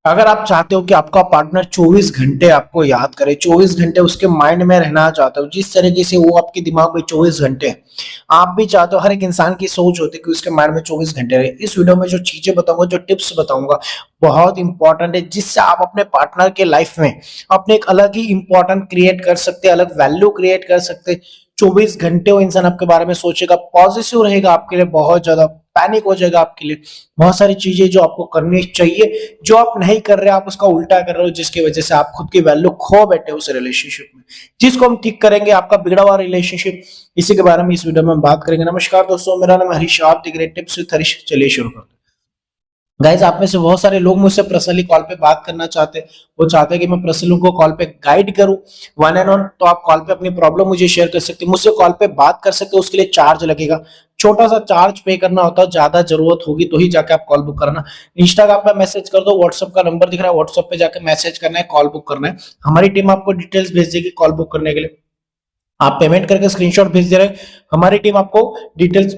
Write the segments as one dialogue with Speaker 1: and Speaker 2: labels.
Speaker 1: अगर आप चाहते हो कि आपका पार्टनर 24 घंटे आपको याद करे, 24 घंटे उसके माइंड में रहना चाहते हो, जिस तरीके से वो आपके दिमाग में 24 घंटे हैं, आप भी चाहते हो। हर एक इंसान की सोच होती है कि उसके माइंड में 24 घंटे रहे। इस वीडियो में जो चीजें बताऊंगा, जो टिप्स बताऊंगा, बहुत इंपॉर्टेंट है, जिससे आप अपने पार्टनर के लाइफ में अपने एक अलग ही इंपॉर्टेंट क्रिएट कर सकते हैं, अलग वैल्यू क्रिएट कर सकते हैं। 24 घंटे वो इंसान आपके बारे में सोचेगा, पॉजिटिव रहेगा आपके लिए, बहुत ज्यादा पैनिक हो जाएगा आपके लिए। बहुत सारी चीजें जो आपको करनी चाहिए, जो आप नहीं कर रहे, आप उसका उल्टा कर रहे हो, जिसकी वजह से आप खुद की वैल्यू खो बैठे हो उस रिलेशनशिप में, जिसको हम ठीक करेंगे, आपका बिगड़ा हुआ रिलेशनशिप। इसी के बारे में इस वीडियो में हम बात करेंगे। नमस्कार दोस्तों, मेरा नाम हरीश, आप देख रहे हैं टिप्स विद हरीश। चलिए शुरू करते हैं। गाइज, आप में से बहुत सारे लोग मुझसे पर्सनली कॉल पे बात करना चाहते हैं। वो चाहते हैं कि मैं पर्सनली उनको कॉल पे गाइड करूं, वन एंड वन। तो आप कॉल पे अपनी प्रॉब्लम मुझे शेयर कर सकते हैं, मुझसे कॉल पे बात कर सकते हैं। उसके लिए चार्ज लगेगा, छोटा सा चार्ज पे करना होता है। ज्यादा जरूरत होगी तो ही जाके आप कॉल बुक करना। इंस्टाग्राम पे मैसेज कर दो, व्हाट्सएप का नंबर दिख रहा है, व्हाट्सएप पे जाके मैसेज करना है, कॉल बुक करना है। हमारी टीम आपको डिटेल्स भेज देगी कॉल बुक करने के लिए। आप पेमेंट करके स्क्रीनशॉट भेज दे रहे हैं, हमारी टीम आपको डिटेल्स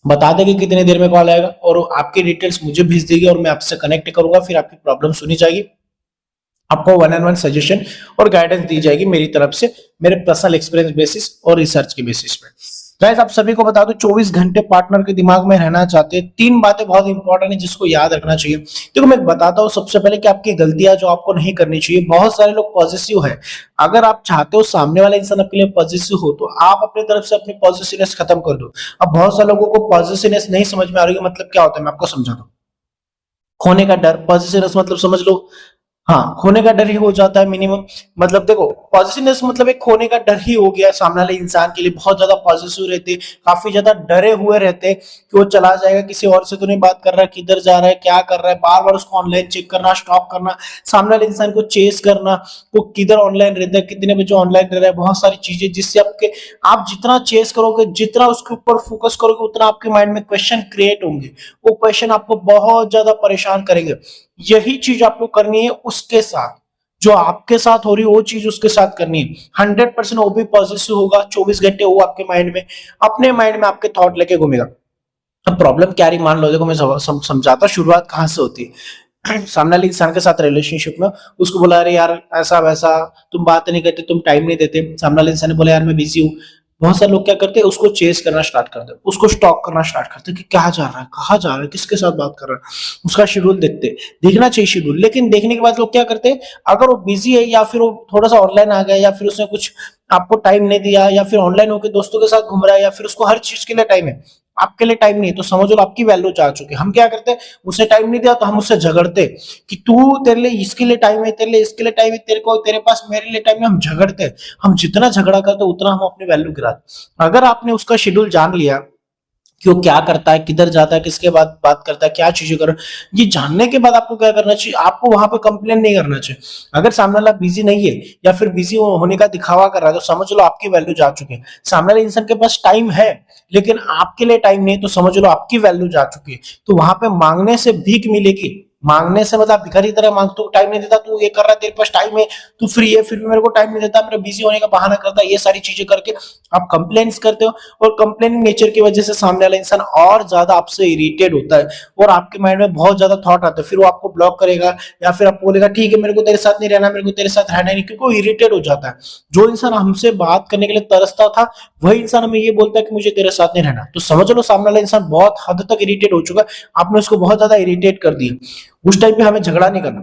Speaker 1: बता देगी कितने देर में कॉल आएगा, और आपकी डिटेल्स मुझे भेज देगी और मैं आपसे कनेक्ट करूंगा। फिर आपकी प्रॉब्लम सुनी जाएगी, आपको वन एंड वन सजेशन और गाइडेंस दी जाएगी मेरी तरफ से, मेरे पर्सनल एक्सपीरियंस बेसिस और रिसर्च के बेसिस पे। गाइस, आप सभी को बता दूं, 24 घंटे पार्टनर के दिमाग में रहना चाहते हैं, तीन बातें बहुत इंपॉर्टेंट है जिसको याद रखना चाहिए। देखो, मैं बताता हूँ सबसे पहले कि आपकी गलतियां जो आपको नहीं करनी चाहिए। बहुत सारे लोग पॉजिटिव है, अगर आप चाहते हो सामने वाला इंसान आपके लिए पॉजिटिव हो, तो आप अपनी तरफ से अपनी पॉजिटिवनेस खत्म कर दो। अब बहुत सारे लोगों को पॉजिटिवनेस नहीं समझ में आ रही है, मतलब क्या होता है, मैं आपको समझाता हूँ। खोने का डर, पॉजिटिवनेस मतलब समझ लो। हाँ, खोने का डर ही हो जाता है मिनिमम। मतलब देखो, पॉजिटिवनेस मतलब एक खोने का डर ही हो गया सामने वाले इंसान के लिए। बहुत ज्यादा पॉजिटिव रहते, काफी ज्यादा डरे हुए रहते कि वो चला जाएगा, किसी और से तो नहीं बात कर रहा है, किधर जा रहा है, क्या कर रहा है, बार बार उसको ऑनलाइन चेक करना, स्टॉक करना, सामने वाले इंसान को चेस करना, वो किधर ऑनलाइन रहता है, कितने बजे ऑनलाइन रह रहा है। बहुत सारी चीजें जिससे आपके, आप जितना चेस करोगे, जितना उसके ऊपर फोकस करोगे, उतना आपके माइंड में क्वेश्चन क्रिएट होंगे। वो क्वेश्चन आपको बहुत ज्यादा परेशान करेंगे। यही चीज आपको करनी है उसके साथ, जो आपके साथ हो रही है वो चीज उसके साथ करनी है। 100% वो भी पॉजिटिव होगा। 24 घंटे वो आपके माइंड में, अपने माइंड में आपके थॉट लेके घूमेगा। अब प्रॉब्लम क्या रही मान लो, देखो मैं समझाता, शुरुआत कहां से होती है। सामने वाले इंसान के साथ रिलेशनशिप में उसको बोला, अरे यार ऐसा वैसा, तुम बात नहीं करते, तुम टाइम नहीं देते। सामने वाले इंसान ने बोला, यार मैं बिजी हूँ। बहुत सारे लोग क्या करते हैं, उसको चेस करना स्टार्ट करते हैं, उसको स्टॉक करना स्टार्ट करते हैं कि क्या जा रहा है, कहाँ जा रहा है, किसके साथ बात कर रहा है। उसका शेड्यूल देखते हैं, देखना चाहिए शेड्यूल। लेकिन देखने के बाद लोग क्या करते हैं, अगर वो बिजी है, या फिर वो थोड़ा सा ऑनलाइन आ गया, या फिर उसने कुछ आपको टाइम नहीं दिया, या फिर ऑनलाइन होकर दोस्तों के साथ घूम रहा है, या फिर उसको हर चीज के लिए टाइम है, आपके लिए टाइम नहीं है, तो समझ लो आपकी वैल्यू जा चुकी है। हम क्या करते हैं, उसे टाइम नहीं दिया तो हम उससे झगड़ते कि तू, तेरे लिए इसके लिए टाइम है, तेरे लिए इसके लिए टाइम है, तेरे को, तेरे पास मेरे लिए टाइम है। हम झगड़ते हैं। हम जितना झगड़ा करते उतना हम अपनी वैल्यू गिराते। अगर आपने उसका शेड्यूल जान लिया कि वो क्या करता है, किधर जाता है, किसके बाद बात करता है, क्या चीजें कर, ये जानने के बाद आपको क्या करना चाहिए, आपको वहां पे कंप्लेन नहीं करना चाहिए। अगर सामने वाला बिजी नहीं है, या फिर बिजी होने का दिखावा कर रहा है, तो समझ लो आपकी वैल्यू जा चुकी है। सामने वाले इंसान के पास टाइम है, लेकिन आपके लिए टाइम नहीं है, तो समझ लो आपकी वैल्यू जा चुकी है। तो वहां पे मांगने से भीख मिलेगी। मांगने से मतलब भिखारी तरह मांग, तू टाइम नहीं देता, तू ये कर रहा है, तेरे पास टाइम है, तू फ्री है, फिर भी मेरे को टाइम नहीं देता, मेरे बिजी होने का बहाना करता है, ये सारी चीजें करके आप कंप्लेन्स करते हो। और कंप्लेनिंग नेचर की वजह से सामने वाला इंसान और ज्यादा आपसे इरिटेट होता है, और आपके माइंड में बहुत ज्यादा थॉट आता है। फिर वो आपको ब्लॉक करेगा, या फिर आपको बोलेगा ठीक है मेरे को तेरे साथ नहीं रहना, मेरे को तेरे साथ रहना नहीं, क्योंकि वो इरिटेट हो जाता है। जो इंसान हमसे बात करने के लिए तरसता था, वही इंसान हमें ये बोलता है कि मुझे तेरे साथ नहीं रहना। तो समझ लो सामने वाला इंसान बहुत हद तक इरिटेट हो चुका है, आपने उसको बहुत ज्यादा इरिटेट कर दिया। उस टाइम पे हमें झगड़ा नहीं करना।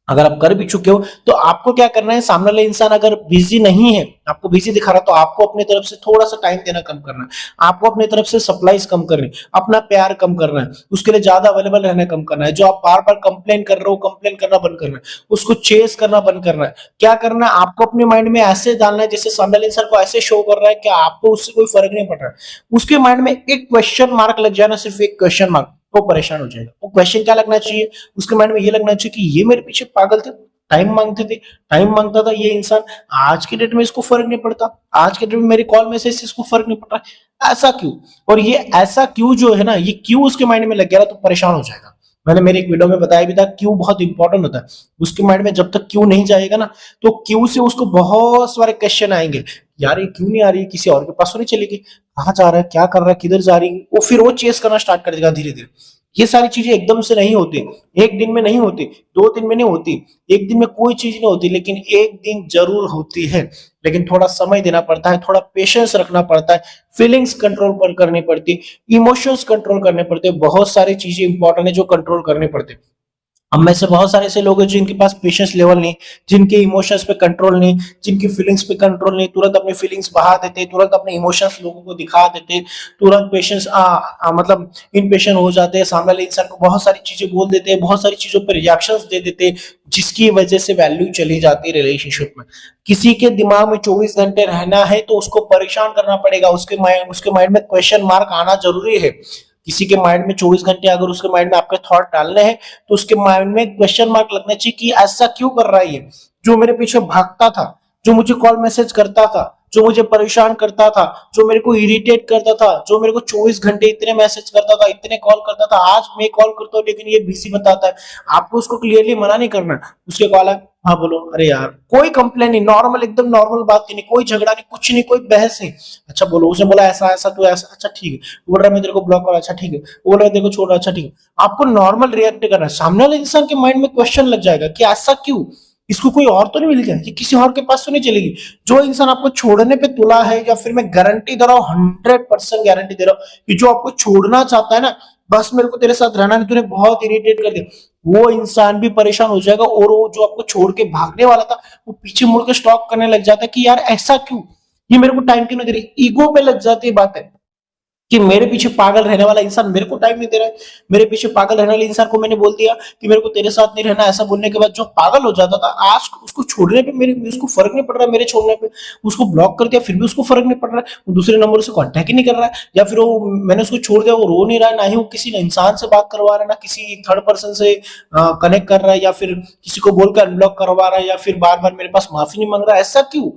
Speaker 1: अगर आप कर भी चुके हो, तो आपको क्या करना है, सामने वाला इंसान अगर बिजी नहीं है, आपको बिजी दिखा रहा है, तो आपको अपनी तरफ से थोड़ा सा टाइम देना कम करना है। आपको अपनी तरफ से सप्लाईज कम करनी, अपना प्यार कम करना है, उसके लिए ज्यादा अवेलेबल रहना कम करना है। जो आप बार बार कंप्लेन कर रहे हो, कंप्लेन करना बंद करना है, उसको चेस करना बंद करना है। क्या करना है, आपको अपने माइंड में ऐसे डालना है जैसे सामने वाले इंसान को ऐसे शो कर रहा है कि आपको उससे कोई फर्क नहीं पड़ रहा है। उसके माइंड में एक क्वेश्चन मार्क लग जाना, सिर्फ एक क्वेश्चन मार्क, वो परेशान हो जाएगा। वो क्वेश्चन क्या लगना चाहिए, उसके माइंड में ये लगना चाहिए कि ये मेरे पीछे पागल थे, टाइम मांगते थे, टाइम मांगता था ये इंसान, आज के डेट में इसको फर्क नहीं पड़ता, आज के डेट में मेरी कॉल मैसेज से इसको फर्क नहीं पड़ रहा, ऐसा क्यों। और ये ऐसा क्यों जो है ना, ये क्यों उसके माइंड में लग गया, तो परेशान हो जाएगा। मैंने मेरे एक वीडियो में बताया भी था, क्यों बहुत इंपॉर्टेंट होता है। उसके माइंड में जब तक क्यों नहीं जाएगा ना, तो क्यों से उसको बहुत सारे क्वेश्चन आएंगे। यार ये क्यों नहीं आ रही, किसी और के पास तो नहीं चलेगी, कहाँ जा रहा है, क्या कर रहा है, किधर जा रही है, वो फिर वो चेस करना स्टार्ट कर देगा धीरे धीरे। ये सारी चीजें एकदम से नहीं होती, एक दिन में नहीं होती, 2 दिन में नहीं होती, एक दिन में कोई चीज नहीं होती, लेकिन एक दिन जरूर होती है। लेकिन थोड़ा समय देना पड़ता है, थोड़ा पेशेंस रखना पड़ता है, फीलिंग्स कंट्रोल पर करनी पड़ती, इमोशंस कंट्रोल करने पड़ते, बहुत सारी चीजें इंपॉर्टेंट है जो कंट्रोल करने पड़ते। हम में से बहुत सारे ऐसे लोग हैं जिनके पास पेशेंस लेवल नहीं, जिनके इमोशंस पे कंट्रोल नहीं, जिनकी फीलिंग्स पे कंट्रोल नहीं, तुरंत अपनी फीलिंग्स बहा देते, तुरंत अपने इमोशंस लोगों को दिखा देते, तुरंत पेशेंस मतलब इम्पेशेंट हो जाते हैं, सामने वाले इंसान को बहुत सारी चीजें बोल देते हैं, बहुत सारी चीजों पर रिएक्शंस दे देते हैं, जिसकी वजह से वैल्यू चली जाती है रिलेशनशिप में। किसी के दिमाग में 24 घंटे रहना है तो उसको परेशान करना पड़ेगा, उसके माइंड में क्वेश्चन मार्क आना जरूरी है। किसी के माइंड में 24 घंटे अगर उसके माइंड में आपके थॉट डालने हैं तो उसके माइंड में क्वेश्चन मार्क लगना चाहिए कि ऐसा क्यों कर रहा है ये, जो मेरे पीछे भागता था, जो मुझे कॉल मैसेज करता था, जो मुझे परेशान करता था, जो मेरे को इरिटेट करता था, जो मेरे को 24 घंटे इतने मैसेज करता था, इतने कॉल करता था, आज मैं कॉल करता हूँ लेकिन ये बिजी बताता है। आपको उसको क्लियरली मना नहीं करना। उसके कॉल है, हाँ बोलो, अरे यार कोई कंप्लेन नहीं, नॉर्मल एकदम नॉर्मल बात नहीं, कोई झगड़ा नहीं, कुछ नहीं, कोई बहस नहीं। अच्छा बोलो, उसने बोला ऐसा ऐसा, तू ऐसा, अच्छा ठीक है। बोल रहा है मैं तेरे को ब्लॉक कर, अच्छा ठीक है। बोल रहा है तेरे को छोड़, अच्छा ठीक है। आपको नॉर्मल रिएक्ट करना है। सामने वाले इंसान के माइंड में क्वेश्चन लग जाएगा कि ऐसा क्यों, इसको कोई और तो नहीं मिल गया, ये किसी और के पास तो नहीं चलेगी। जो इंसान आपको छोड़ने पे तुला है, या फिर मैं गारंटी दे रहा हूँ, 100% गारंटी दे रहा हूँ कि जो आपको छोड़ना चाहता है ना, बस मेरे को तेरे साथ रहना नहीं, तूने बहुत इरिटेट कर दिया, वो इंसान भी परेशान हो जाएगा। और वो जो आपको छोड़ के भागने वाला था, वो पीछे मुड़ के स्टॉक करने लग जाता है कि यार ऐसा क्यों, ये मेरे को टाइम क्यों नहीं दे रही। ईगो पे लग जाती है बात है कि मेरे पीछे पागल रहने वाला इंसान मेरे को टाइम नहीं दे रहा है। मेरे पीछे पागल रहने वाले इंसान को मैंने बोल दिया कि मेरे को तेरे साथ नहीं रहना, ऐसा बोलने के बाद जो पागल हो जाता था, आज उसको छोड़ने पे मेरे उसको फर्क नहीं पड़ रहा है, मेरे छोड़ने पे उसको ब्लॉक कर दिया फिर भी उसको फर्क नहीं पड़ रहा है, वो दूसरे नंबर से कांटेक्ट ही नहीं कर रहा है, या फिर वो मैंने उसको छोड़ दिया, वो रो नहीं रहा है, ना ही वो किसी इंसान से बात करवा रहा है, ना किसी थर्ड पर्सन से कनेक्ट कर रहा है, या फिर किसी को बोलकर अनब्लॉक करवा रहा है, या फिर बार बार मेरे पास माफी नहीं मांग रहा है। ऐसा क्यों,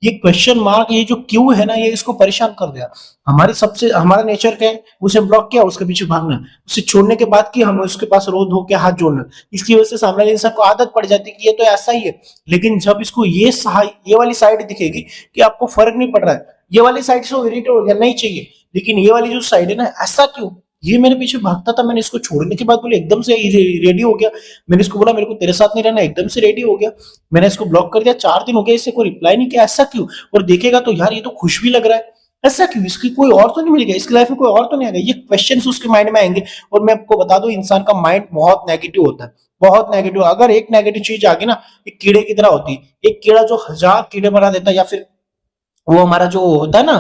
Speaker 1: ये क्वेश्चन मार्क, ये जो क्यों है ना, ये इसको परेशान कर दिया। हमारा नेचर क्या है, उसे ब्लॉक किया, उसके पीछे भागना, उसे छोड़ने के बाद कि हम उसके पास रो धो के हाथ जोड़ना। इसकी वजह से सामने वाले इंसान को आदत पड़ जाती है कि ये तो ऐसा ही है। लेकिन जब इसको ये वाली साइड दिखेगी कि आपको फर्क नहीं पड़ रहा है, ये वाली साइड से वो इरिटेट हो गया, नहीं चाहिए, लेकिन ये वाली जो साइड है ना, ऐसा क्यों, ये मेरे पीछे भागता था, मैंने इसको छोड़ने के बाद बोले एकदम से रेडी हो गया। मैंने इसको बोला मेरे को तेरे साथ नहीं रहना, एकदम से रेडी हो गया। मैंने इसको ब्लॉक कर दिया, 4 दिन हो गया, इससे कोई रिप्लाई नहीं किया, ऐसा क्यों। और देखेगा तो यार ये तो खुश भी लग रहा है, ऐसा क्यों, इसकी कोई और तो नहीं मिल गया, इसकी लाइफ में कोई और तो नहीं आएगा, ये क्वेश्चंस उसके माइंड में आएंगे। और मैं आपको बता दूं, इंसान का माइंड बहुत नेगेटिव होता है, बहुत नेगेटिव। अगर एक नेगेटिव चीज आ गई ना, एक कीड़े की तरह होती है, एक कीड़ा जो 1000 कीड़े बना देता है, या फिर वो हमारा जो होता है ना,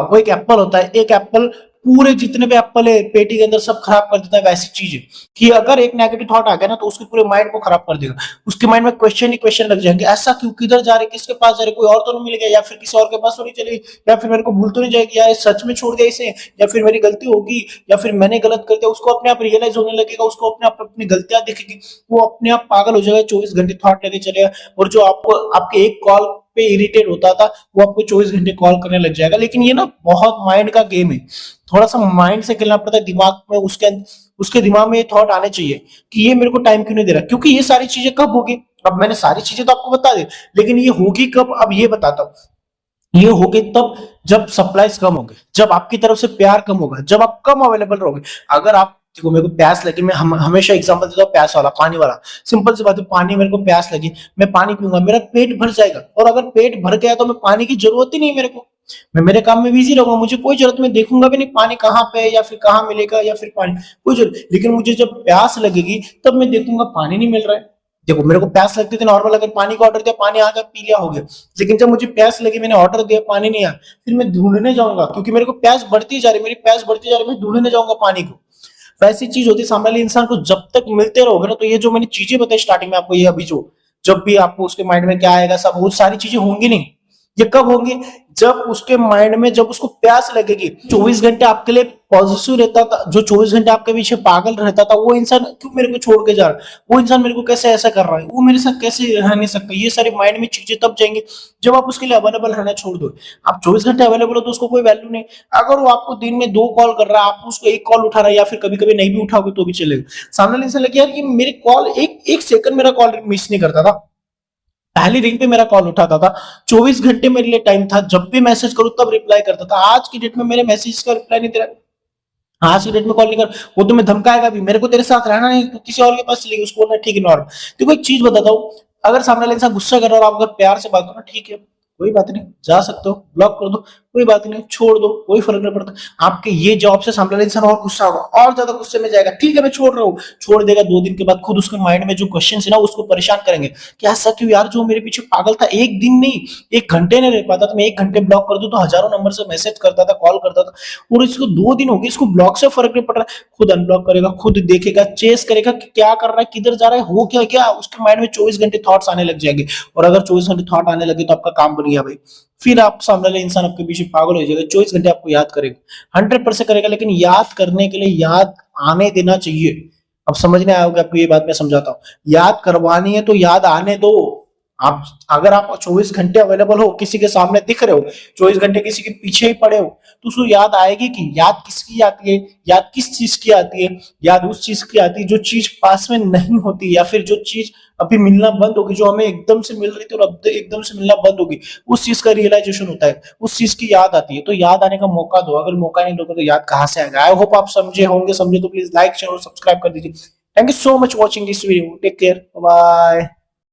Speaker 1: वो एक एप्पल होता है, एक एप्पल पूरे जितने भी एप्पल है पेटी के अंदर सब खराब कर देता है। वैसी चीज है कि अगर एक नेगेटिव थॉट आ गया ना, तो उसके पूरे माइंड को खराब कर देगा। उसके माइंड में क्वेश्चन ही क्वेश्चन लग जाएंगे, ऐसा क्यों, किधर जा रहे, किसके पास जा रहे, कोई और तो नहीं मिल गया, या फिर किसी और के पास तो नहीं चली, या फिर मेरे को भूल तो नहीं जाएगी, या सच में छोड़ दिया इसे, या फिर मेरी गलती होगी, या फिर मैंने गलत कर दिया। उसको अपने आप रियलाइज होने लगेगा, उसको अपने आप अपनी गलतियां दिखेगी, वो अपने आप पागल हो जाएगा, 24 घंटे थॉट लेके चलेगा। और जो आपको आपके एक कॉल पे इरिटेट होता था, वो आपको 24 घंटे कॉल करने लग जाएगा। लेकिन ये ना बहुत माइंड का गेम है, थोड़ा सा माइंड से खेलना पड़ता है, दिमाग में उसके दिमाग में ये थॉट आने चाहिए कि ये मेरे को टाइम क्यों नहीं दे रहा, क्योंकि ये सारी चीजें कब होगी। अब मैंने सारी चीजें तो आपको बता दी, लेकिन ये होगी कब, अब ये बताता हूँ। ये होगी तब जब सप्लाईज कम होंगे, जब आपकी तरफ से प्यार कम होगा, जब आप कम अवेलेबल रहोगे। अगर आप देखो, मेरे को प्यास लगी, मैं हमेशा एग्जांपल देता हूँ, प्यास वाला, पानी वाला। सिंपल सी बात है, पानी, मेरे को प्यास लगी, मैं पानी पीऊंगा, मेरा पेट भर जाएगा। और अगर पेट भर गया तो मैं पानी की जरूरत ही नहीं मेरे को, मैं मेरे काम में बिजी रहूंगा, मुझे कोई जरूरत, मैं देखूंगा भी नहीं पानी कहाँ पे है, या फिर कहाँ मिलेगा, या फिर पानी कोई जरूरत। लेकिन मुझे जब प्यास लगेगी तब मैं देखूंगा पानी नहीं मिल रहा है। देखो, मेरे को प्यास लगती थी नॉर्मल, अगर पानी का ऑर्डर दिया, पानी आ गया, पी लिया, हो गया। लेकिन जब मुझे प्यास लगी, मैंने ऑर्डर दिया, पानी नहीं आया, फिर मैं ढूंढने जाऊंगा, क्योंकि मेरे को प्यास बढ़ती जा रही, मेरी प्यास बढ़ती जा रही, मैं ढूंढने जाऊंगा पानी को। वैसी चीज होती है सामने वाले इंसान को, जब तक मिलते रहोगे ना, तो ये जो मैंने चीजें बताई स्टार्टिंग में आपको, ये अभी जो जब भी आपको उसके माइंड में क्या आएगा, सब वो सारी चीजें होंगी नहीं। ये कब होंगी, जब उसके माइंड में, जब उसको प्यास लगेगी। 24 घंटे आपके लिए पॉजिटिव रहता था, जो 24 घंटे आपके पीछे पागल रहता था, वो इंसान क्यों मेरे को छोड़ के जा रहा है, वो इंसान मेरे को कैसे ऐसा कर रहा है, वो मेरे साथ कैसे रह नहीं सकता। ये सारे माइंड में चीजें तब जाएंगी जब आप उसके लिए अवेलेबल रहना छोड़ दो। आप 24 घंटे अवेलेबल हो तो उसको कोई वैल्यू नहीं। अगर वो आपको दिन में 2 कॉल कर रहा है, आप उसको एक कॉल उठा रहा है, या फिर कभी कभी नहीं भी उठाओगे तो भी चलेगा। सामने वाले इंसान लगे यार, ये मेरे कॉल एक सेकंड मेरा कॉल मिस नहीं करता था, पहली रिंग पे मेरा कॉल उठाता था, 24 घंटे मेरे लिए टाइम था, जब भी मैसेज करूं तब रिप्लाई करता था। आज की डेट में मेरे मैसेज का रिप्लाई नहीं दे रहा। आज की डेट में कॉल नहीं कर, वो तुम्हें धमकाएगा भी, मेरे को तेरे साथ रहना नहीं तो किसी और के पास चलेगी, उसको बोलना ठीक है नॉर्मल। देखो एक चीज बताता हूँ, अगर सामने वाला इंसान गुस्सा कर रहा है और आप अगर प्यार से बात करो, ठीक है कोई बात नहीं, जा सकते हो, ब्लॉक कर दो, कोई बात नहीं, छोड़ दो, कोई फर्क नहीं पड़ता। आपके ये जवाब से सामने वाला इंसान और गुस्सा होगा, और ज्यादा गुस्से में जाएगा, ठीक है मैं छोड़ रहा हूँ, छोड़ देगा, 2 दिन के बाद खुद उसके माइंड में जो क्वेश्चन है ना उसको परेशान करेंगे कि ऐसा क्यों यार, जो मेरे पीछे पागल था, एक दिन नहीं 1 घंटे नहीं रह पाता था, मैं 1 घंटे ब्लॉक कर दूं तो हजारों नंबर से मैसेज करता था, कॉल करता था, और इसको 2 दिन हो गए, इसको ब्लॉक से फर्क नहीं पड़ रहा है, खुद अनब्लॉक करेगा, खुद देखेगा, चेस करेगा कि क्या कर रहा है, किधर जा रहा है, हो क्या क्या, उसके माइंड में 24 घंटे थॉट्स आने लग जाएंगे। और अगर 24 घंटे थॉट आने लगे तो आपका काम बन गया भाई, फिर आप सामने वाले इंसान आपके पीछे पागल हो जाएगा, 24 घंटे आपको याद करेगा, 100% करेगा, लेकिन याद करने के लिए याद आने देना चाहिए। अब समझ में आओगे आपको, ये बात मैं समझाता हूँ, याद करवानी है तो याद आने दो। आप अगर आप 24 घंटे अवेलेबल हो, किसी के सामने दिख रहे हो, 24 घंटे किसी के पीछे ही पड़े हो, तो उसको याद आएगी कि याद किसकी आती है, याद किस चीज की आती है, याद उस चीज की आती है जो चीज पास में नहीं होती, या फिर जो चीज अभी मिलना बंद होगी, जो हमें एकदम से मिल रही थी और अब एकदम से मिलना बंद होगी, उस चीज का रियलाइजेशन होता है, उस चीज की याद आती है। तो याद आने का मौका दो, अगर मौका नहीं दोगे तो याद कहां से आएगा। आई होप आप समझे होंगे, समझे तो प्लीज लाइक शेयर और सब्सक्राइब कर दीजिए। Thank you so much watching this video, take care, bye.